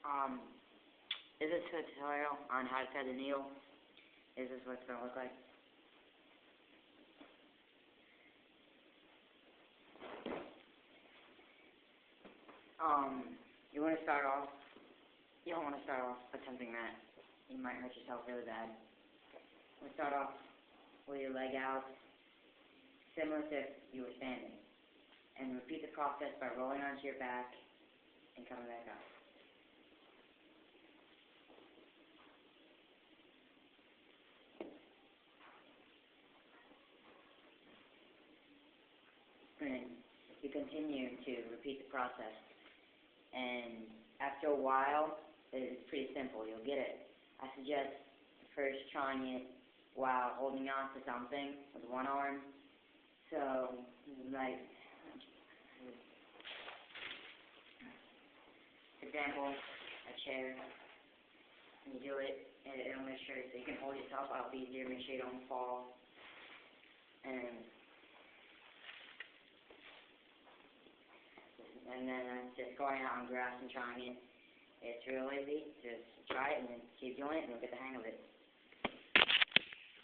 Um, is this a tutorial on how to thread the needle? Is this what it's going to look like? You want to start off, you don't want to start off with something that you might hurt yourself really bad. We'll start off with your leg out, similar to if you were standing. And repeat the process by rolling onto your back and coming back up. And you continue to repeat the process. And after a while, it's pretty simple. You'll get it. I suggest first trying it while holding on to something with one arm. So, like, for example, a chair. You do it, and it'll make sure so you can hold yourself up easier, make sure you don't fall. And then just going out on grass and trying it. It's real easy. Just try it and then keep doing it and you'll get the hang of it.